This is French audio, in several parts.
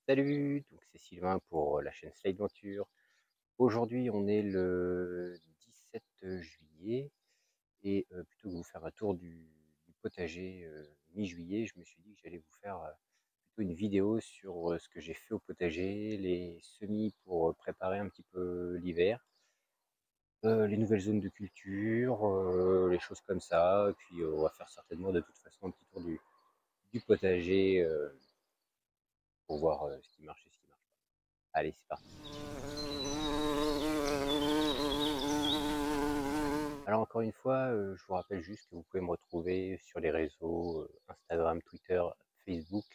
Salut, donc c'est Sylvain pour la chaîne Slide Venture. Aujourd'hui, on est le 17 juillet et plutôt que de vous faire un tour du potager mi-juillet, je me suis dit que j'allais vous faire plutôt une vidéo sur ce que j'ai fait au potager, les semis pour préparer un petit peu l'hiver, les nouvelles zones de culture, les choses comme ça. Et puis on va faire certainement de toute façon un petit tour du potager pour voir ce qui marche et ce qui marche pas. Allez, c'est parti. Alors encore une fois, je vous rappelle juste que vous pouvez me retrouver sur les réseaux Instagram, Twitter, Facebook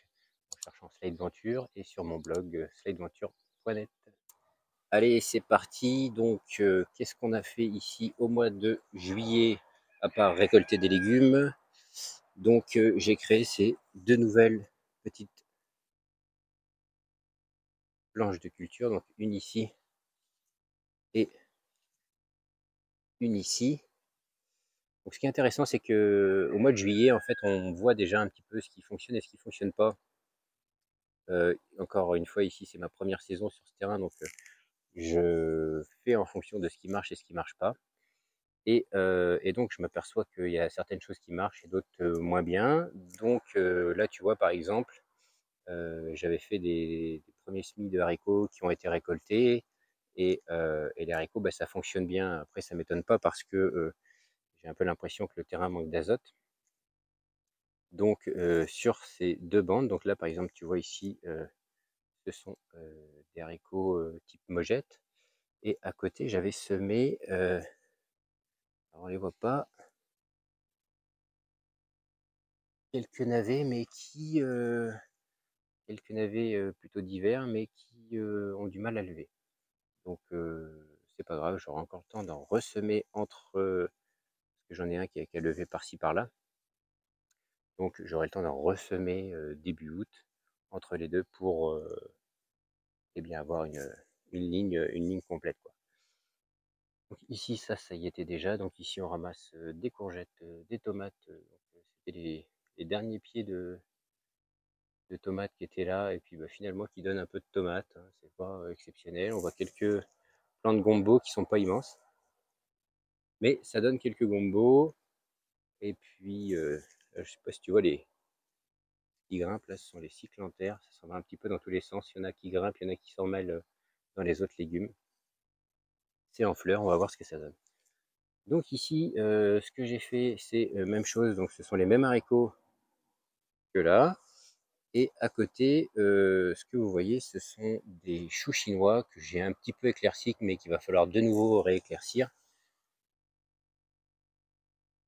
en cherchant Slide Venture et sur mon blog slideventure.net. Allez, c'est parti. Donc, qu'est-ce qu'on a fait ici au mois de juillet à part récolter des légumes? Donc, j'ai créé ces deux nouvelles petites planches de culture, donc une ici et une ici. Donc, ce qui est intéressant, c'est que au mois de juillet, en fait, on voit déjà un petit peu ce qui fonctionne et ce qui ne fonctionne pas. Encore une fois, ici, c'est ma première saison sur ce terrain, donc je fais en fonction de ce qui marche et ce qui marche pas. Et donc, je m'aperçois qu'il y a certaines choses qui marchent et d'autres moins bien. Donc là, tu vois, par exemple, j'avais fait des premiers semis de haricots qui ont été récoltés. Et les haricots, bah, ça fonctionne bien. Après, ça m'étonne pas parce que j'ai un peu l'impression que le terrain manque d'azote. Donc, sur ces deux bandes, donc là, par exemple, tu vois ici, ce sont des haricots type mojette. Et à côté, j'avais semé, alors on les voit pas, quelques navets, mais quelques navets plutôt d'hiver, mais qui ont du mal à lever. Donc c'est pas grave, j'aurai encore le temps d'en ressemer entre, parce que j'en ai un qui a levé par-ci par-là. Donc j'aurai le temps d'en ressemer début août entre les deux pour eh bien avoir une ligne complète, quoi. Donc ici, ça y était déjà. Donc ici, on ramasse des courgettes, des tomates. C'était les derniers pieds de tomates qui étaient là. Et puis bah, finalement, qui donnent un peu de tomates, hein. C'est pas exceptionnel. On voit quelques plants de gombo qui sont pas immenses. Mais ça donne quelques gombos. Et puis, je sais pas si tu vois les qui grimpent. Là, ce sont les cyclanthères. Ça s'en va un petit peu dans tous les sens. Il y en a qui grimpent, il y en a qui s'en mêlent dans les autres légumes. C'est en fleurs. On va voir ce que ça donne. Donc ici, ce que j'ai fait, c'est même chose. Donc ce sont les mêmes haricots que là. Et à côté, ce que vous voyez, ce sont des choux chinois que j'ai un petit peu éclaircis, mais qu'il va falloir de nouveau rééclaircir.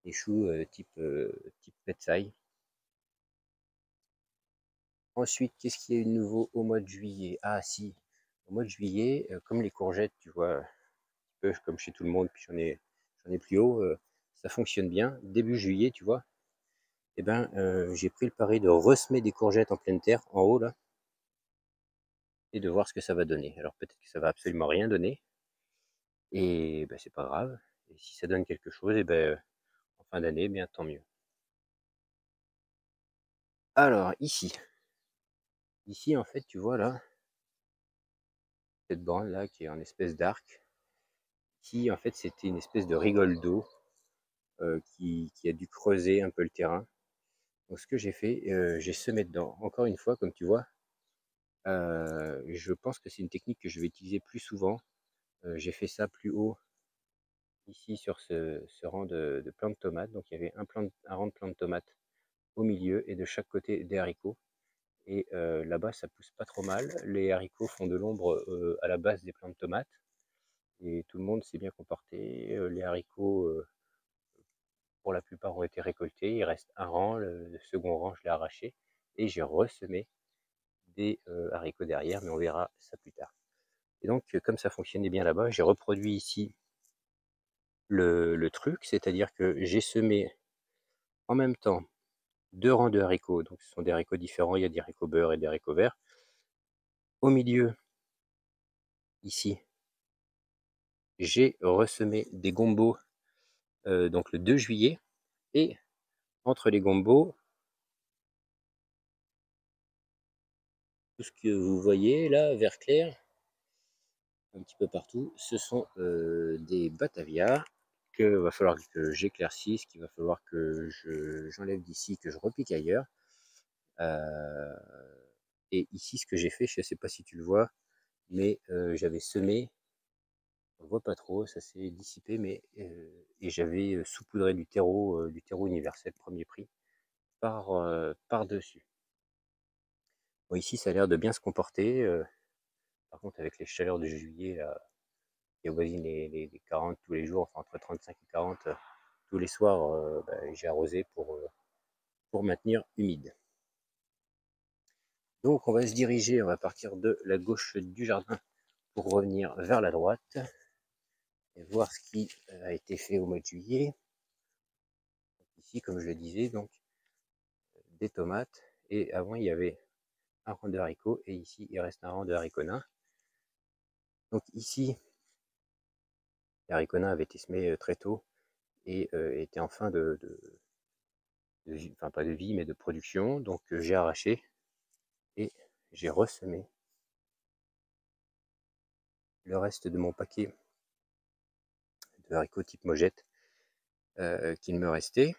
Des choux type petsai. Ensuite, qu'est-ce qu'il y a eu de nouveau au mois de juillet? Ah si, au mois de juillet, comme les courgettes, tu vois, un peu comme chez tout le monde, puis j'en ai plus haut, ça fonctionne bien. Début juillet, tu vois, eh ben, j'ai pris le pari de ressemer des courgettes en pleine terre, en haut là, et de voir ce que ça va donner. Alors peut-être que ça va absolument rien donner, et ben, c'est pas grave. Et si ça donne quelque chose, et ben, en fin d'année, bien tant mieux. Alors ici en fait, tu vois là, cette bande là qui est en espèce d'arc, qui en fait c'était une espèce de rigole d'eau qui a dû creuser un peu le terrain. Donc ce que j'ai fait, j'ai semé dedans. Encore une fois, comme tu vois, je pense que c'est une technique que je vais utiliser plus souvent. J'ai fait ça plus haut ici sur ce rang de plants de tomates. Donc il y avait un rang de plants de tomates au milieu et de chaque côté des haricots. Et là-bas, ça pousse pas trop mal. Les haricots font de l'ombre à la base des plants de tomates. Et tout le monde s'est bien comporté. Les haricots, pour la plupart, ont été récoltés. Il reste un rang. Le second rang, je l'ai arraché. Et j'ai ressemé des haricots derrière, mais on verra ça plus tard. Et donc, comme ça fonctionnait bien là-bas, j'ai reproduit ici le truc, c'est-à-dire que j'ai semé en même temps deux rangs de haricots. Donc, ce sont des haricots différents. Il y a des haricots beurre et des haricots verts. Au milieu, ici, j'ai ressemé des gombos donc le 2 juillet. Et entre les gombos, tout ce que vous voyez là, vert clair, un petit peu partout, ce sont des Batavia que va falloir que j'éclaircisse, qu'il va falloir que j'enlève d'ici, que je repique ailleurs. Et ici, ce que j'ai fait, je ne sais pas si tu le vois, mais j'avais semé, on ne voit pas trop, ça s'est dissipé, mais et j'avais saupoudré du terreau universel premier prix par-dessus. Bon, ici, ça a l'air de bien se comporter. Par contre, avec les chaleurs de juillet, là, qui avoisinent les 40 tous les jours, enfin entre 35 et 40 tous les soirs, j'ai arrosé pour maintenir humide. Donc, on va se diriger, on va partir de la gauche du jardin pour revenir vers la droite et voir ce qui a été fait au mois de juillet. Ici, comme je le disais, donc des tomates. Et avant, il y avait un rang de haricots. Et ici, il reste un rang de haricots nains. Donc ici, les haricots nains avaient été semés très tôt et étaient en fin de vie, enfin pas de vie, mais de production. Donc j'ai arraché et j'ai ressemé le reste de mon paquet de haricots type mojette qu'il me restait.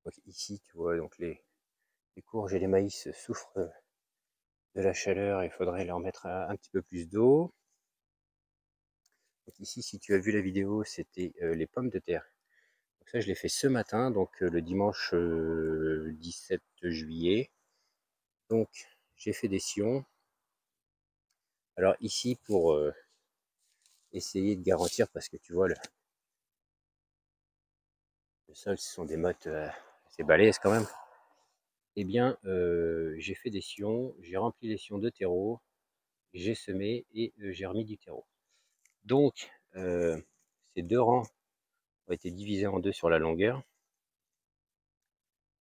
Donc ici, tu vois, donc les courges et les maïs souffrent de la chaleur, il faudrait leur mettre un petit peu plus d'eau. Donc ici, si tu as vu la vidéo, c'était les pommes de terre. Donc ça, je l'ai fait ce matin, donc le dimanche 17 juillet. Donc j'ai fait des sillons. Alors ici, pour essayer de garantir, parce que tu vois, le sol, ce sont des mottes assez balèzes quand même. Eh bien, j'ai fait des sillons, j'ai rempli les sillons de terreau, j'ai semé et j'ai remis du terreau. Donc, ces deux rangs ont été divisés en deux sur la longueur.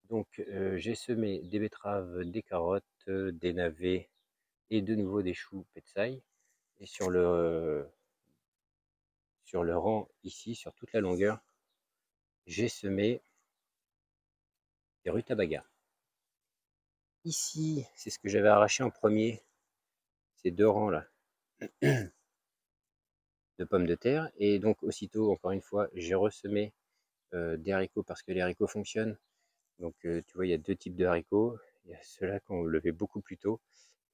Donc, j'ai semé des betteraves, des carottes, des navets et de nouveau des choux petsai. Et sur le rang ici, sur toute la longueur, j'ai semé des rutabagas. Ici, c'est ce que j'avais arraché en premier, ces deux rangs là de pommes de terre. Et donc, aussitôt, encore une fois, j'ai ressemé des haricots parce que les haricots fonctionnent. Donc, tu vois, il y a deux types de haricots. Il y a ceux-là qu'on levait beaucoup plus tôt.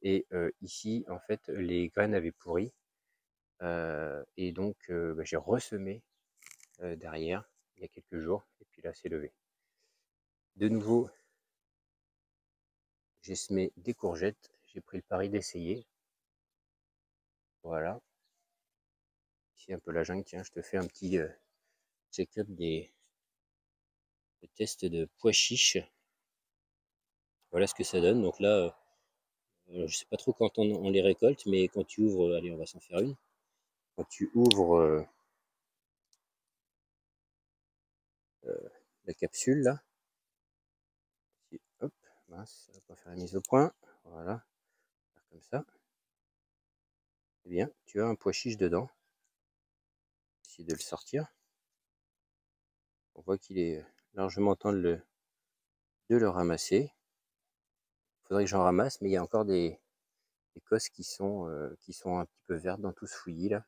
Et ici, en fait, les graines avaient pourri. Et donc, j'ai ressemé derrière il y a quelques jours. Et puis là, c'est levé. De nouveau, j'ai semé des courgettes. J'ai pris le pari d'essayer. Voilà. Ici, un peu la jungle. Tiens, je te fais un petit check-up des tests de pois chiches. Voilà ce que ça donne. Donc là, je sais pas trop quand on les récolte, mais quand tu ouvres, allez, on va s'en faire une. Quand tu ouvres la capsule là, hop, mince, ça va pas faire la mise au point. Voilà, faire comme ça. Eh bien, tu as un pois chiche dedans. Essayer de le sortir. On voit qu'il est largement temps de le ramasser. Il faudrait que j'en ramasse, mais il y a encore des cosses qui sont un petit peu vertes dans tout ce fouillis là.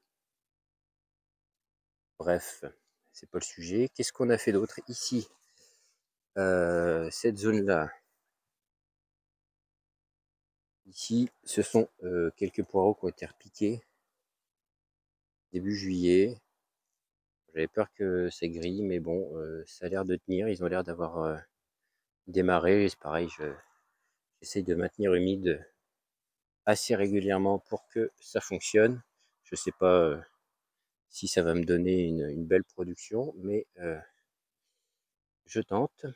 Bref, c'est pas le sujet. Qu'est-ce qu'on a fait d'autre ici? Cette zone-là. Ici, ce sont quelques poireaux qui ont été repiqués début juillet. J'avais peur que ça grille, mais bon, ça a l'air de tenir. Ils ont l'air d'avoir démarré. C'est pareil, j'essaye de maintenir humide assez régulièrement pour que ça fonctionne. Je ne sais pas si ça va me donner une belle production, mais je tente.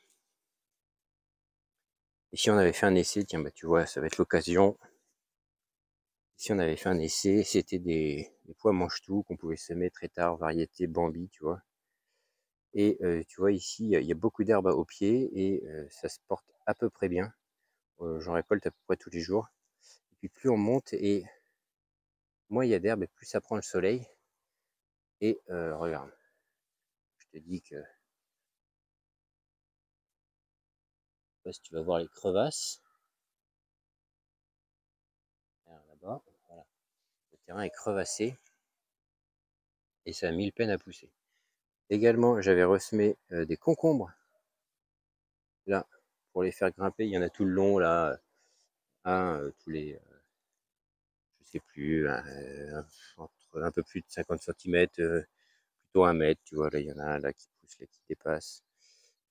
Ici, on avait fait un essai. Tiens, bah, tu vois, ça va être l'occasion. Ici, on avait fait un essai. C'était des pois mange-tout qu'on pouvait semer très tard, variété Bambi, tu vois. Et tu vois ici, il y a beaucoup d'herbes au pied et ça se porte à peu près bien. J'en récolte à peu près tous les jours. Et puis plus on monte et moins il y a d'herbe et plus ça prend le soleil. Et regarde, je te dis que, je sais pas si tu vas voir les crevasses. là-bas. Voilà. Le terrain est crevassé et ça a mis le peine à pousser. Également, j'avais ressemé des concombres là pour les faire grimper. Il y en a tout le long là, tous les, je sais plus, entre un peu plus de 50 cm, plutôt 1 mètre. Tu vois, là, il y en a un là qui pousse, là, qui dépasse.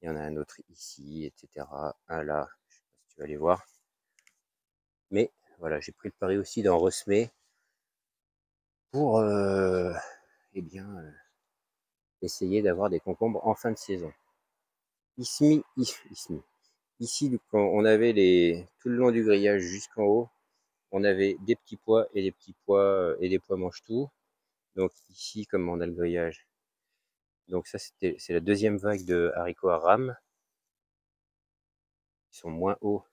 Il y en a un autre ici, etc. Un là, je sais pas si tu vas aller voir. Mais voilà, j'ai pris le pari aussi d'en ressemer pour eh bien, essayer d'avoir des concombres en fin de saison. Ici, quand on avait tout le long du grillage jusqu'en haut, on avait des petits pois et des petits pois et des pois mange-tout. Donc ici, comme on a le grillage, donc ça c'est la deuxième vague de haricots à rame. Ils sont moins hauts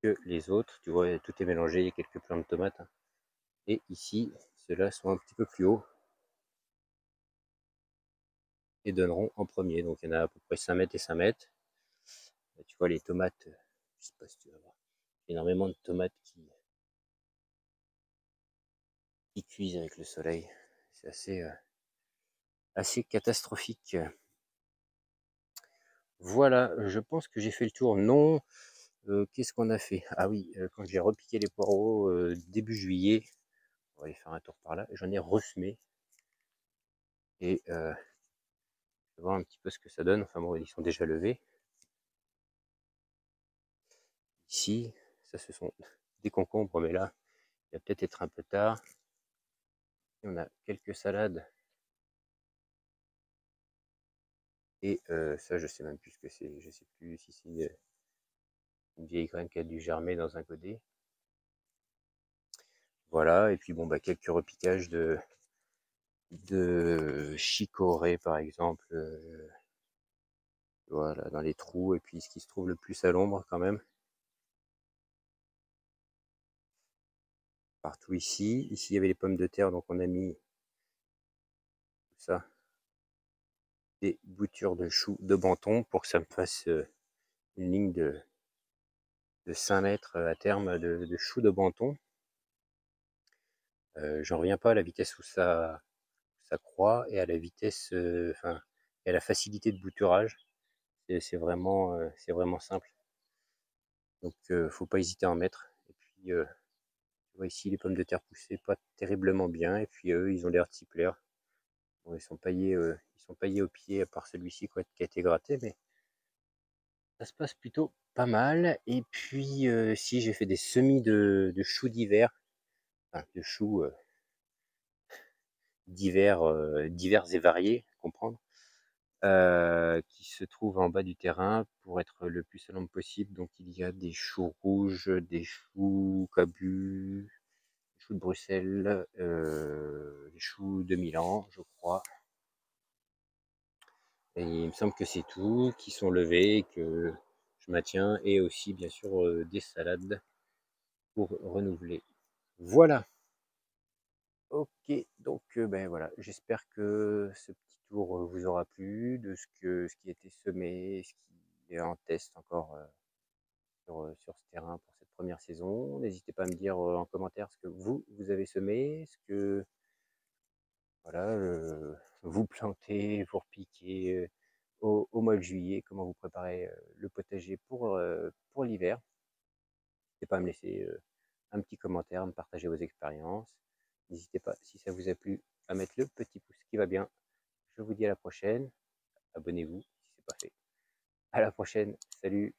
que les autres. Tu vois, tout est mélangé, il y a quelques plants de tomates. Et ici, ceux-là sont un petit peu plus hauts et donneront en premier. Donc il y en a à peu près 5 mètres et 5 mètres. Là, tu vois les tomates, je sais pas si tu vas voir, énormément de tomates qui cuisent avec le soleil. C'est assez catastrophique. Voilà, je pense que j'ai fait le tour. Non, qu'est-ce qu'on a fait? Ah oui, quand j'ai repiqué les poireaux début juillet, on va aller faire un tour par là, j'en ai ressemé. Et je vais voir un petit peu ce que ça donne. Enfin bon, ils sont déjà levés. Ici, ça ce sont des concombres, mais là, il va peut-être être un peu tard. Et on a quelques salades. Et ça, je sais même plus ce que c'est. Je sais plus si c'est une vieille graine qui a dû germer dans un godet. Voilà, et puis bon, bah, quelques repiquages de chicorée, par exemple, voilà, dans les trous, et puis ce qui se trouve le plus à l'ombre quand même. Partout ici. Ici, il y avait les pommes de terre, donc on a mis tout ça, des boutures de choux de Banton pour que ça me fasse une ligne de 5 mètres à terme de choux de Banton. J'en reviens pas à la vitesse où ça croît et à la vitesse, enfin, et à la facilité de bouturage. C'est vraiment simple. Donc, faut pas hésiter à en mettre. Et puis, tu vois ici, les pommes de terre poussées pas terriblement bien. Et puis, eux, ils ont l'air de s'y plaire. Bon, ils sont paillés au pied, à part celui-ci qui a été gratté, mais ça se passe plutôt pas mal. Et puis, si j'ai fait des semis de choux d'hiver, enfin, de choux divers et variés, comprendre, qui se trouvent en bas du terrain pour être le plus salon possible. Donc il y a des choux rouges, des choux cabus, des choux de Bruxelles, des choux de Milan, je crois. Et il me semble que c'est tout, qui sont levés, que je maintiens, et aussi bien sûr des salades pour renouveler. Voilà. Ok, donc ben voilà, j'espère que ce petit tour vous aura plu, de ce qui a été semé, ce qui est en test encore sur ce terrain pour cette première saison. N'hésitez pas à me dire en commentaire ce que vous avez semé, ce que voilà, vous plantez, vous repiquez au mois de juillet, comment vous préparez le potager pour l'hiver. N'hésitez pas à me laisser un petit commentaire, à me partager vos expériences. N'hésitez pas, si ça vous a plu, à mettre le petit pouce qui va bien. Je vous dis à la prochaine. Abonnez-vous si ce n'est pas fait. À la prochaine. Salut.